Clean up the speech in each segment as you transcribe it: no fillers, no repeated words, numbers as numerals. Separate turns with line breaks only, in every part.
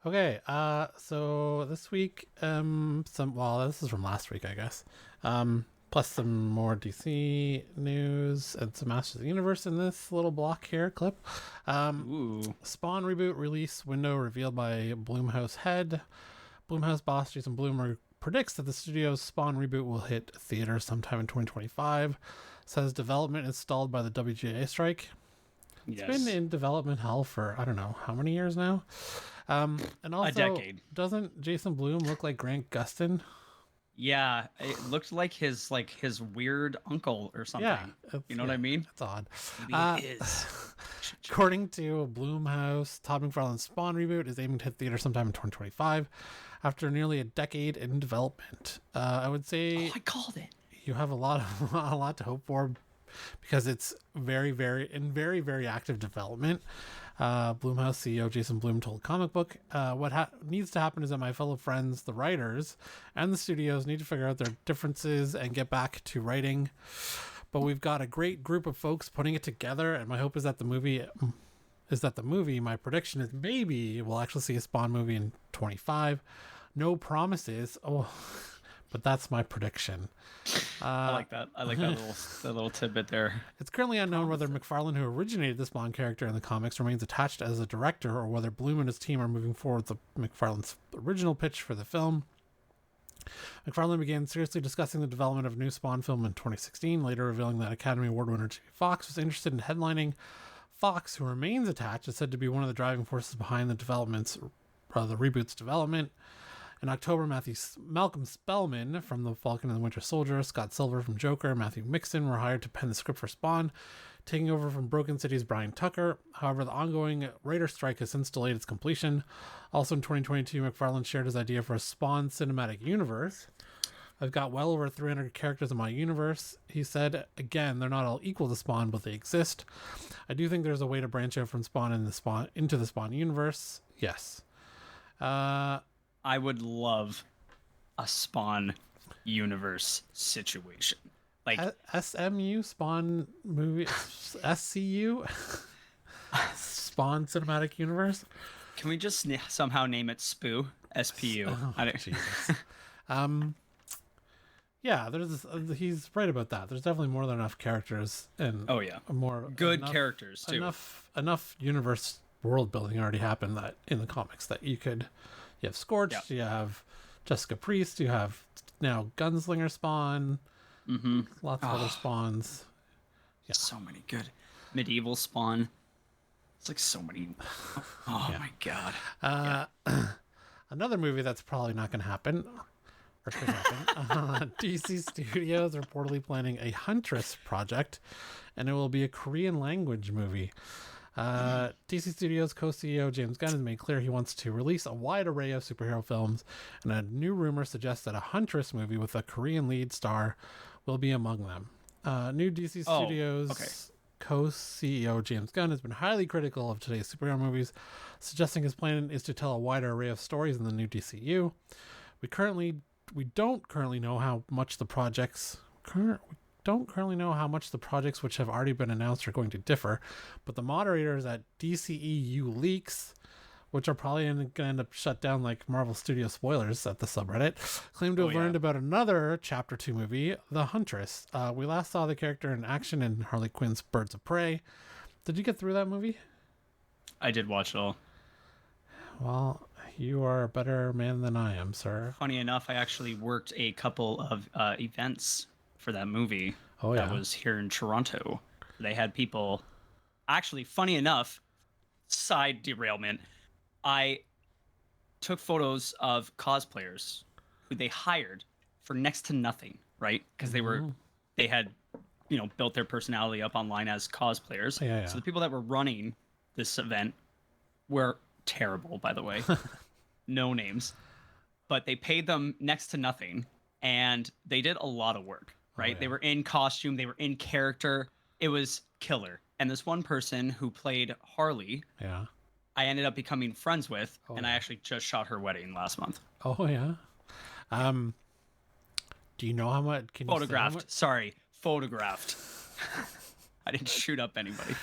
Okay, so this week, this is from last week, I guess. Plus some more DC news and some Masters of the Universe in this little block here clip.
Ooh.
Spawn reboot release window revealed by Blumhouse head. Blumhouse boss Jason Blum predicts that the studio's Spawn reboot will hit theaters sometime in 2025. Says development is stalled by the WGA strike. It's been in development hell for, I don't know, how many years now? And also,
a decade.
Doesn't Jason Blum look like Grant Gustin?
Yeah, it looked like his weird uncle or something.
Yeah,
You know what I mean?
It's odd.
Maybe it is.
According to Blumhouse, Todd McFarlane's Spawn reboot is aiming to hit theater sometime in 2025 after nearly a decade in development. I would say
I called it.
You have a lot to hope for because it's very, very active development. Blumhouse CEO Jason Blum told Comic Book, what needs to happen is that my fellow friends, the writers, and the studios need to figure out their differences and get back to writing. But we've got a great group of folks putting it together, and my hope is that the movie, my prediction is maybe we'll actually see a Spawn movie in 25. No promises. But that's my prediction.
I like that. I like that little tidbit there.
It's currently unknown whether McFarlane, who originated the Spawn character in the comics, remains attached as a director, or whether Bloom and his team are moving forward with McFarlane's original pitch for the film. McFarlane began seriously discussing the development of a new Spawn film in 2016, later revealing that Academy Award winner Jamie Foxx was interested in headlining. Foxx, who remains attached, is said to be one of the driving forces behind the reboot's development. In October, Malcolm Spellman from The Falcon and the Winter Soldier, Scott Silver from Joker, Matthew Mixon were hired to pen the script for Spawn, taking over from Broken City's Brian Tucker. However, the ongoing writer strike has since delayed its completion. Also in 2022, McFarlane shared his idea for a Spawn cinematic universe. I've got well over 300 characters in my universe. He said, again, they're not all equal to Spawn, but they exist. I do think there's a way to branch out from Spawn into the Spawn universe. Yes.
I would love a Spawn universe situation. Like
SMU Spawn movie, SCU Spawn Cinematic Universe.
Can we just somehow name it SPU? SPU.
Oh, Jesus. Yeah, he's right about that. There's definitely more than enough characters and more
good characters too.
Enough universe world building already happened that in the comics that you have Scorched, you have Jessica Priest, you have now Gunslinger Spawn, lots of other Spawns.
Yeah, so many good medieval Spawn. It's like so many. Oh my god.
Another movie that's probably not going to happen. Or could happen. DC Studios are reportedly planning a Huntress project, and it will be a Korean language movie. DC Studios co-CEO James Gunn has made clear he wants to release a wide array of superhero films, and a new rumor suggests that a Huntress movie with a Korean lead star will be among them. New DC Studios co-CEO James Gunn has been highly critical of today's superhero movies, suggesting his plan is to tell a wider array of stories in the new DCU. We don't currently know how much the projects which have already been announced are going to differ, but the moderators at DCEU Leaks, which are probably going to end up shut down like Marvel Studio spoilers at the subreddit, claim to have learned about another Chapter 2 movie, The Huntress. We last saw the character in action in Harley Quinn's Birds of Prey. Did you get through that movie?
I did watch it all.
Well, you are a better man than I am, sir.
Funny enough, I actually worked a couple of events for that movie. That was here in Toronto. They had people. Actually, funny enough, side derailment. I took photos of cosplayers who they hired for next to nothing, right? Because they had built their personality up online as cosplayers. So the people that were running this event were terrible, by the way. No names. But they paid them next to nothing, and they did a lot of work, right? They were in costume, they were in character. It was killer. And this one person who played Harley, I ended up becoming friends with, and I actually just shot her wedding last month.
Oh, yeah? Do you know how much?
Photographed. I didn't shoot up anybody.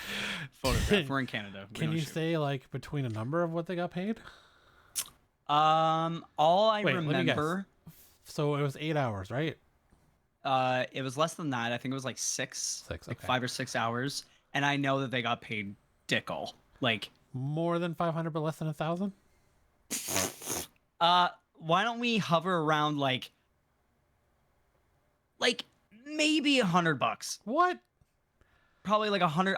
Photographed. We're in Canada.
Can you say, like, between a number of what they got paid?
All I
Wait, let me guess.
remember.
So it was 8 hours, right?
It was less than that. I think it was like six,
Okay.
like 5 or 6 hours. And I know that they got paid dickle. Like
more than 500, but less than 1,000.
Why don't we hover around like maybe $100?
What?
Probably like 100.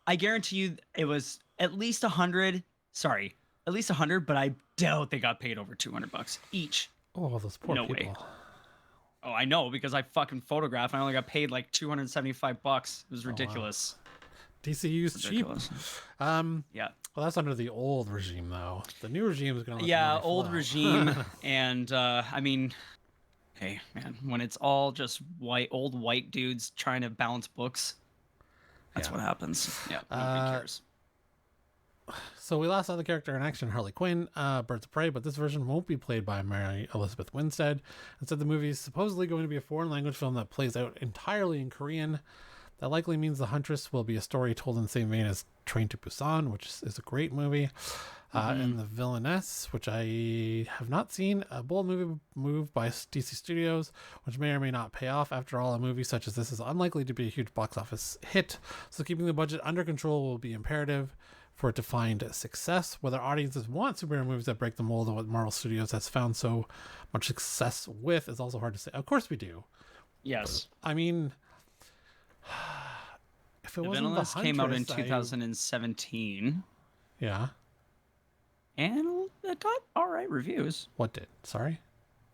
I guarantee you it was at least 100. Sorry, at least 100. But I doubt they got paid over $200 each.
Oh, those poor people.
Way. Oh, I know, because I fucking photographed and I only got paid like $275. It was ridiculous.
Oh, wow. DCU's cheap.
Yeah.
Well, that's under the old regime, though. The new regime is going to
old regime. And I mean, hey, man, when it's all just old white dudes trying to balance books, that's what happens. Yeah, nobody cares.
So we last saw the character in action, Harley Quinn, Birds of Prey, but this version won't be played by Mary Elizabeth Winstead. Instead, the movie is supposedly going to be a foreign language film that plays out entirely in Korean. That likely means The Huntress will be a story told in the same vein as Train to Busan, which is a great movie. And The Villainess, which I have not seen, a bold move by DC Studios, which may or may not pay off. After all, a movie such as this is unlikely to be a huge box office hit, so keeping the budget under control will be imperative for it to find success. Whether audiences want superhero movies that break the mold of what Marvel Studios has found so much success with is also hard to say. Of course we do.
Yes.
I mean, if it wasn't The Huntress,
came out in 2017.
Yeah.
And it got all right reviews.
What did? Sorry?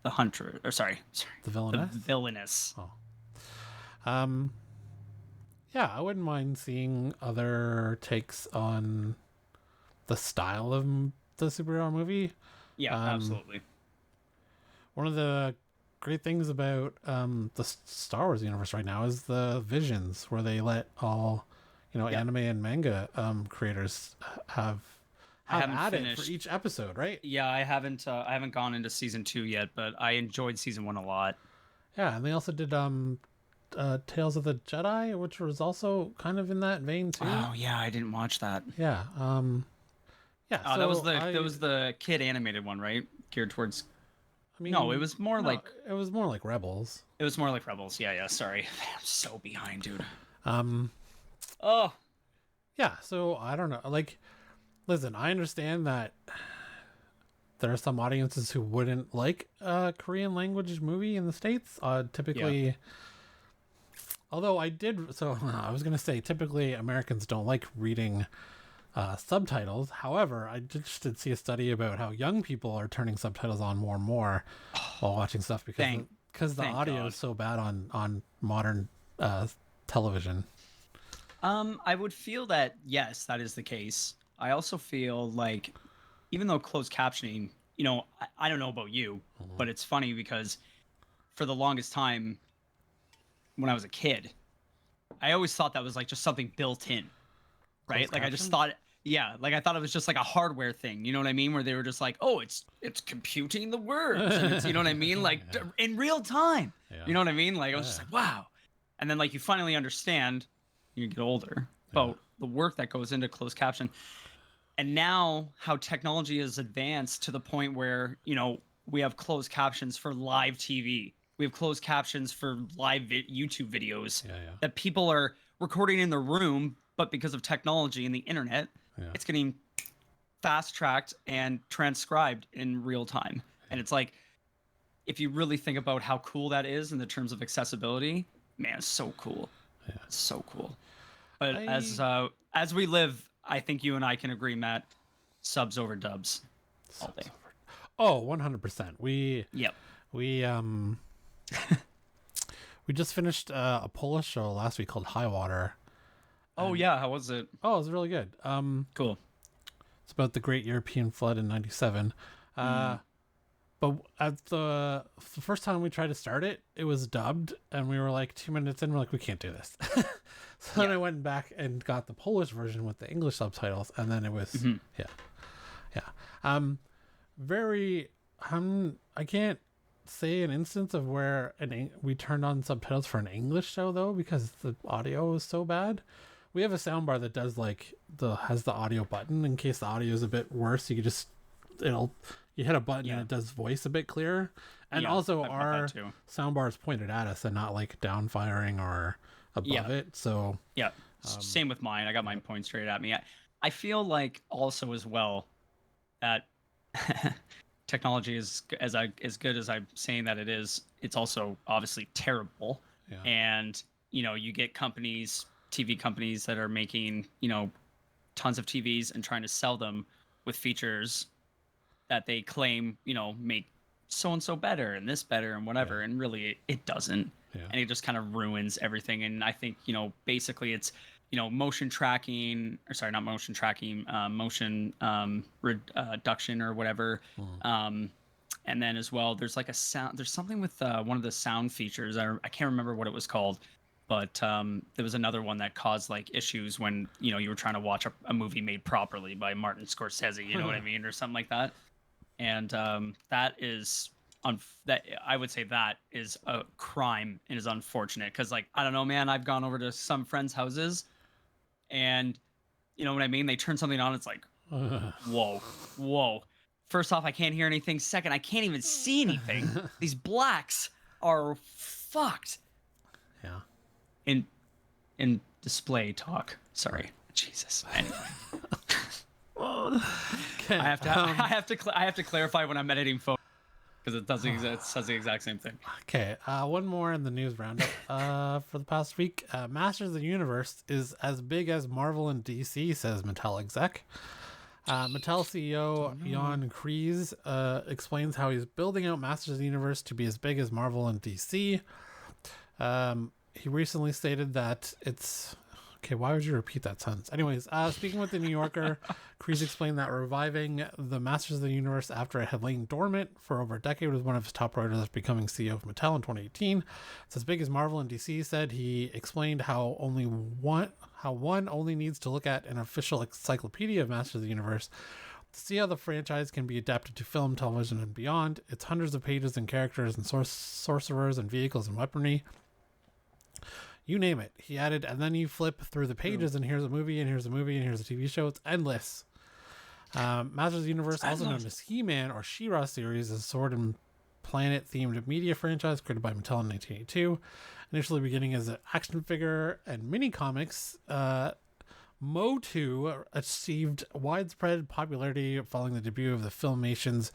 The Hunter. Or sorry.
The Villainess?
The Villainess.
Oh. Yeah, I wouldn't mind seeing other takes on the style of the superhero movie.
Yeah, absolutely.
One of the great things about the Star Wars universe right now is the Visions, where they let all, anime and manga creators have at it for each episode, right?
Yeah, I haven't gone into season 2 yet, but I enjoyed season 1 a lot.
Yeah, and they also did Tales of the Jedi, which was also kind of in that vein too.
Oh yeah, I didn't watch that.
Yeah. Yeah.
Oh, so that was the kid animated one, right? Geared towards.
I mean,
no, it was more like.
It was more like Rebels.
It was more like Rebels. Yeah. Sorry, I'm so behind, dude.
Oh. Yeah. So I don't know. Like, listen, I understand that there are some audiences who wouldn't like a Korean language movie in the States. Typically. Yeah. Although I was going to say, typically Americans don't like reading subtitles. However, I just did see a study about how young people are turning subtitles on more and more while watching stuff because the audio is so bad on modern television.
I would feel that, yes, that is the case. I also feel like, even though closed captioning, I don't know about you, but it's funny because for the longest time, when I was a kid, I always thought that was like just something built in, right? Closed caption? I just thought, I thought it was just like a hardware thing. You know what I mean? Where they were just like, oh, it's computing the words, and it's, you know what I mean? Like in real time. Yeah. You know what I mean? Like I was just like, wow. And then you finally understand, you get older, about the work that goes into closed caption, and now how technology has advanced to the point where we have closed captions for live TV. We have closed captions for live YouTube videos that people are recording in the room, but because of technology and the internet, it's getting fast-tracked and transcribed in real time. And it's like, if you really think about how cool that is in the terms of accessibility, man, it's so cool. Yeah. It's so cool. But as we live, I think you and I can agree, Matt, subs over dubs all day.
Oh, 100%. We just finished a Polish show last week called High Water.
Oh yeah, how was it?
Oh, it was really good.
Cool.
It's about the Great European Flood in *97. But at the first time we tried to start it, it was dubbed, and we were like 2 minutes in, we're like, we can't do this. So then I went back and got the Polish version with the English subtitles, and then it was I can't say an instance of where we turned on subtitles for an English show though, because the audio is so bad. We have a soundbar that does has the audio button in case the audio is a bit worse. You could just it'll you hit a button and it does voice a bit clearer. And also our sound bar is pointed at us and not like down firing or above it. So
same with mine. I got mine pointed straight at me. I feel like also as well that technology is as good as I'm saying that it is. It's also obviously terrible. Yeah. And you get TV companies that are making tons of TVs and trying to sell them with features that they claim make so and so better and this better and whatever, and really it doesn't. And it just kind of ruins everything. And I think basically it's motion tracking, or sorry, not motion tracking, motion reduction or whatever. And then as well, there's like there's something with one of the sound features. I can't remember what it was called, but there was another one that caused like issues when you were trying to watch a movie made properly by Martin Scorsese, you know what I mean, or something like that. And that is that I would say that is a crime and is unfortunate, because like I don't know, man, I've gone over to some friends' houses, and you know what I mean, they turn something on, it's like whoa. First off, I can't hear anything. Second, I can't even see anything. These blacks are fucked.
Yeah.
In display talk. Sorry. Jesus. Anyway.
Okay.
I have to clarify when I'm editing photos, because it says the exact same thing.
Okay. One more in the news roundup. For the past week, Masters of the Universe is as big as Marvel and DC, says Mattel exec. Mattel CEO Jan Kreese explains how he's building out Masters of the Universe to be as big as Marvel and DC. He recently stated that it's... Okay, why would you repeat that sentence? Anyways, speaking with the New Yorker, Kreese explained that reviving the Masters of the Universe after it had lain dormant for over a decade was one of his top priorities after becoming CEO of Mattel in 2018. It's as big as Marvel and DC, said. He explained how one only needs to look at an official encyclopedia of Masters of the Universe to see how the franchise can be adapted to film, television, and beyond. It's hundreds of pages and characters and sorcerers and vehicles and weaponry. You name it. He added, and then you flip through the pages and here's a movie and here's a movie and here's a TV show. It's endless. Masters of the Universe, also known as He-Man or She-Ra series, is a sword and planet themed media franchise created by Mattel in 1982. Initially beginning as an action figure and mini comics, MOTU achieved widespread popularity following the debut of the Filmation's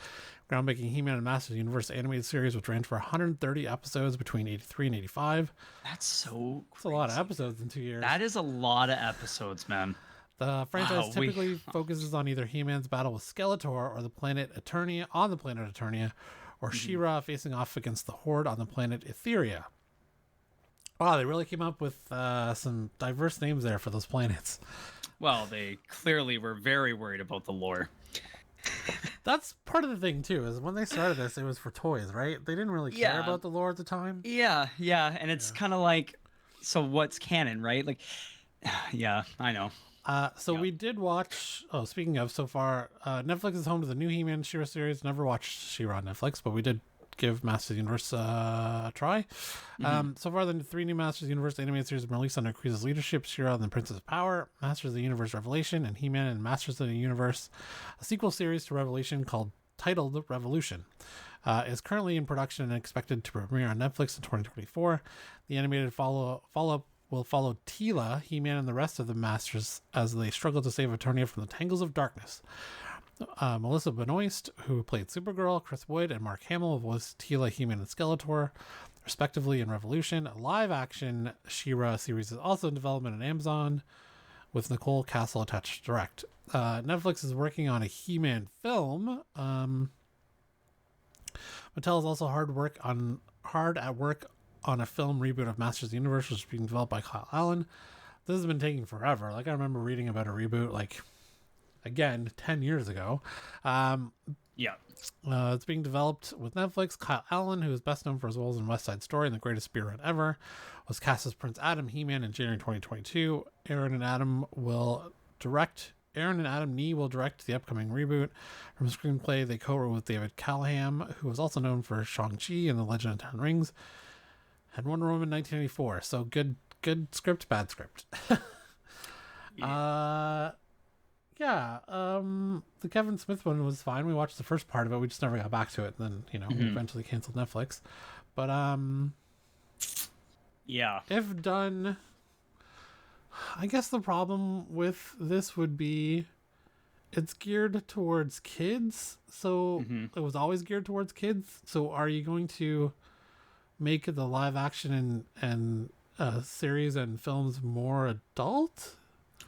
groundbreaking He-Man and Masters of the Universe animated series, which ran for 130 episodes between 83 and 85.
That's crazy.
A lot of episodes in 2 years.
That is a lot of episodes, man.
The franchise typically focuses on either He-Man's battle with Skeletor or the planet Eternia, or She-Ra facing off against the Horde on the planet Etheria. Wow, they really came up with some diverse names there for those planets.
Well, they clearly were very worried about the lore.
That's part of the thing, too, is when they started this, it was for toys, right? They didn't really care about the lore at the time.
Yeah. And it's kind of like, so what's canon, right? Like, yeah, I know.
We did watch, speaking of so far, Netflix is home to the new He-Man She-Ra series. Never watched She-Ra on Netflix, but we did give Masters of the Universe a try. So far, the 3 new Masters of the Universe animated series have been released under Kreese's leadership: She-Ra and the Princess of Power, Masters of the Universe Revelation, and He-Man and Masters of the Universe. A sequel series to Revelation titled Revolution is currently in production and expected to premiere on Netflix in 2024. The animated follow-up will follow Teela, He-Man, and the rest of the Masters as they struggle to save Eternia from the tangles of darkness. Melissa Benoist, who played Supergirl, Chris Wood, and Mark Hamill voiced Teela, He-Man, and Skeletor, respectively, in Revolution. A live-action She-Ra series is also in development on Amazon, with Nicole Castle attached to direct. Netflix is working on a He-Man film. Mattel is also hard at work on a film reboot of Masters of the Universe, which is being developed by Kyle Allen. This has been taking forever. Like, I remember reading about a reboot, again, 10 years ago. It's being developed with Netflix. Kyle Allen, who is best known for his roles in West Side Story and The Greatest Spear Run Ever, was cast as Prince Adam He-Man in January 2022. Aaron and Adam Nee will direct the upcoming reboot. From screenplay, they co-wrote with David Callahan, who was also known for Shang-Chi and The Legend of Ten Rings, and Wonder Woman 1984. So good script, bad script. Yeah, the Kevin Smith one was fine. We watched the first part of it. We just never got back to it. And then, we eventually canceled Netflix. But,
yeah.
If done, I guess the problem with this would be it's geared towards kids. So it was always geared towards kids. So are you going to make the live action and series and films more adult?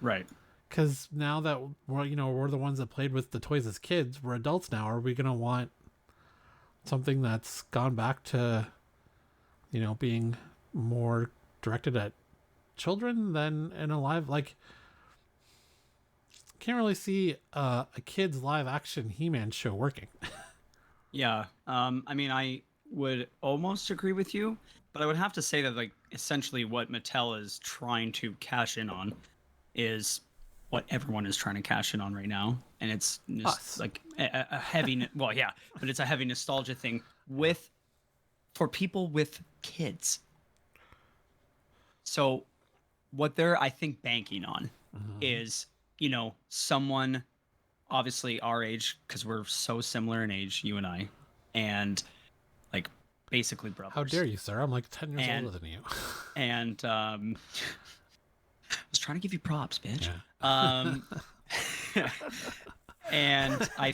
Right.
Because now that we're the ones that played with the toys as kids, we're adults now. Are we gonna want something that's gone back to, being more directed at children than in a live? Like, can't really see a kids live action He-Man show working.
Yeah. I mean, I would almost agree with you, but I would have to say that, like, essentially what Mattel is trying to cash in on is what everyone is trying to cash in on right now, and it's like a heavy but it's a heavy nostalgia thing for people with kids. So what they're, I think, banking on is, someone obviously our age, because we're so similar in age, you and I, and like basically brothers.
How dare you, sir? I'm like 10 years older than you.
And I was trying to give you props, bitch.
Yeah.
And I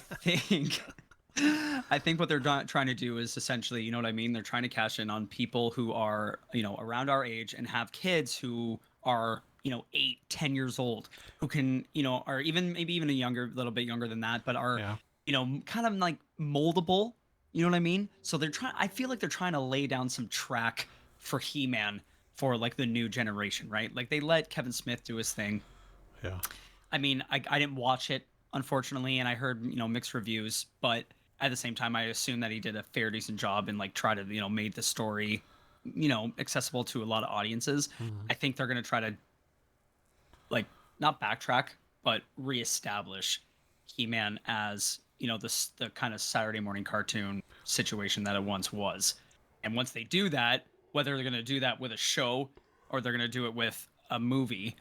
think what they're trying to do is essentially, you know what I mean? They're trying to cash in on people who are, around our age and have kids who are, 8-10 years old, who can, are maybe even a little bit younger than that, but are, kind of like moldable. You know what I mean? So I feel like they're trying to lay down some track for He-Man for like the new generation, right? Like they let Kevin Smith do his thing.
Yeah.
I mean, I didn't watch it, unfortunately, and I heard, mixed reviews, but at the same time, I assume that he did a fair decent job and like try to, made the story, accessible to a lot of audiences. I think they're going to try to like not backtrack, but reestablish He-Man as, the kind of Saturday morning cartoon situation that it once was. And once they do that, whether they're going to do that with a show or they're going to do it with a movie,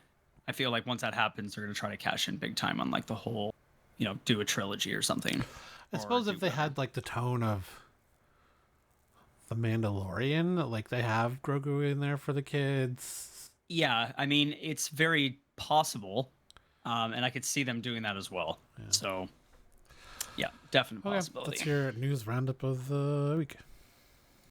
I feel like once that happens, they're going to try to cash in big time on like the whole, do a trilogy or something.
I suppose if they had like the tone of The Mandalorian, like they have Grogu in there for the kids.
Yeah, I mean, it's very possible. And I could see them doing that as well. Yeah. So, yeah, definite possibility.
That's your news roundup of the week.